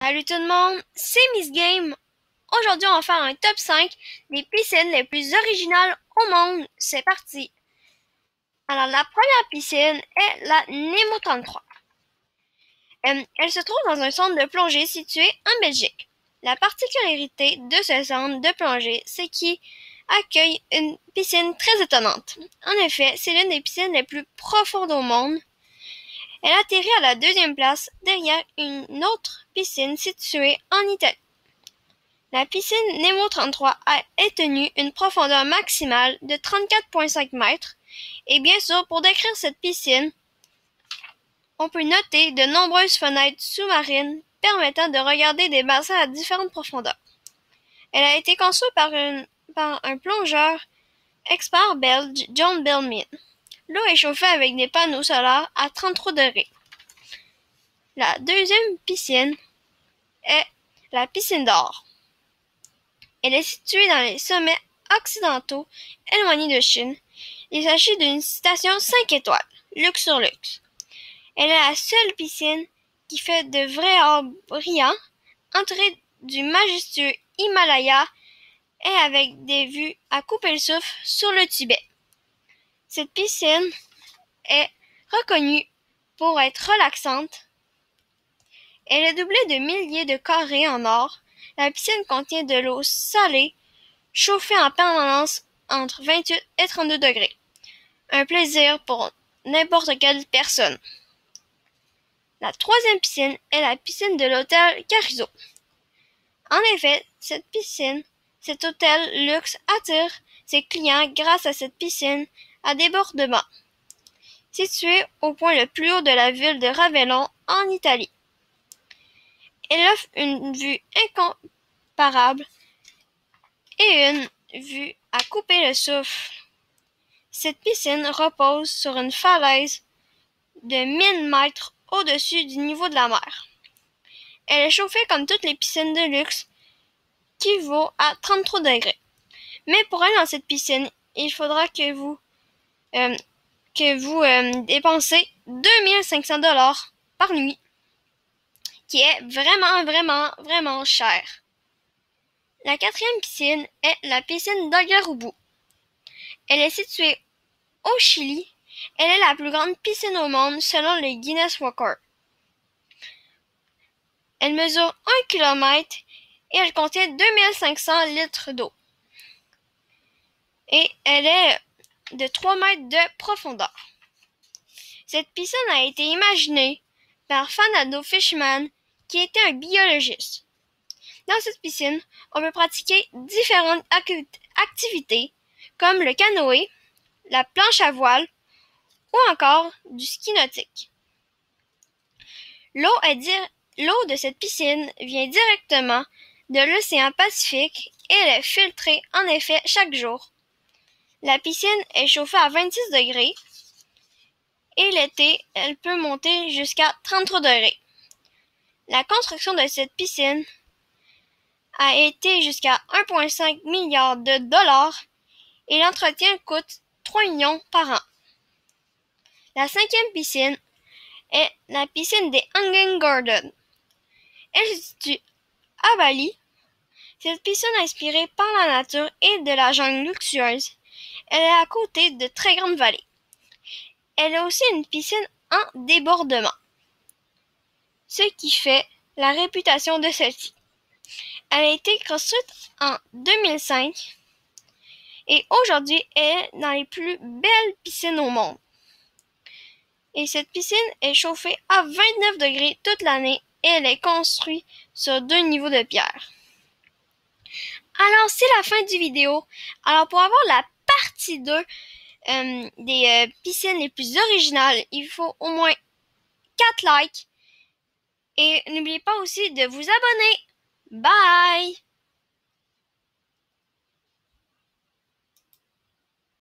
Salut tout le monde, c'est Miss Game. Aujourd'hui, on va faire un top 5 des piscines les plus originales au monde. C'est parti. Alors, la première piscine est la Nemo 33. Elle se trouve dans un centre de plongée situé en Belgique. La particularité de ce centre de plongée, c'est qu'il accueille une piscine très étonnante. En effet, c'est l'une des piscines les plus profondes au monde. Elle atterrit à la deuxième place derrière une autre piscine située en Italie. La piscine Nemo 33 a étenu une profondeur maximale de 34,5 mètres et bien sûr, pour décrire cette piscine, on peut noter de nombreuses fenêtres sous-marines permettant de regarder des bassins à différentes profondeurs. Elle a été construite par un plongeur expert belge, John Belmin. L'eau est chauffée avec des panneaux solaires à 33 degrés. La deuxième piscine est la piscine d'or. Elle est située dans les sommets occidentaux éloignés de Chine. Il s'agit d'une station 5 étoiles, luxe sur luxe. Elle est la seule piscine qui fait de vrais or brillants, entourée du majestueux Himalaya et avec des vues à couper le souffle sur le Tibet. Cette piscine est reconnue pour être relaxante. Elle est doublée de milliers de carrés en or. La piscine contient de l'eau salée, chauffée en permanence entre 28 et 32 degrés. Un plaisir pour n'importe quelle personne. La troisième piscine est la piscine de l'hôtel Carrizo. En effet, cet hôtel luxe attire ses clients grâce à cette piscine à débordement, située au point le plus haut de la ville de Ravello en Italie. Elle offre une vue incomparable et une vue à couper le souffle. Cette piscine repose sur une falaise de 1000 mètres au-dessus du niveau de la mer. Elle est chauffée comme toutes les piscines de luxe, qui vaut à 33 degrés. Mais pour aller dans cette piscine, il faudra que vous dépensez 2500 $ par nuit, qui est vraiment cher. La quatrième piscine est la piscine d'Algarrobo. Elle est située au Chili. Elle est la plus grande piscine au monde selon le Guinness Record. Elle mesure 1 km et elle contient 2500 litres d'eau. Et elle est de 3 mètres de profondeur. Cette piscine a été imaginée par Fernando Fishman, qui était un biologiste. Dans cette piscine, on peut pratiquer différentes activités comme le canoë, la planche à voile ou encore du ski nautique. L'eau de cette piscine vient directement de l'océan Pacifique et elle est filtrée en effet chaque jour. La piscine est chauffée à 26 degrés et l'été, elle peut monter jusqu'à 33 degrés. La construction de cette piscine a été jusqu'à 1,5 milliard de dollars et l'entretien coûte 3 millions par an. La cinquième piscine est la piscine des Hanging Gardens. Elle se situe à Bali. Cette piscine inspirée par la nature et de la jungle luxueuse, elle est à côté de très grandes vallées. Elle est aussi une piscine en débordement, ce qui fait la réputation de celle-ci. Elle a été construite en 2005 et aujourd'hui elle est dans les plus belles piscines au monde. Et cette piscine est chauffée à 29 degrés toute l'année et elle est construite sur 2 niveaux de pierre. Alors, c'est la fin du vidéo. Alors, pour avoir la partie 2 des piscines les plus originales, il faut au moins 4 likes. Et n'oubliez pas aussi de vous abonner. Bye!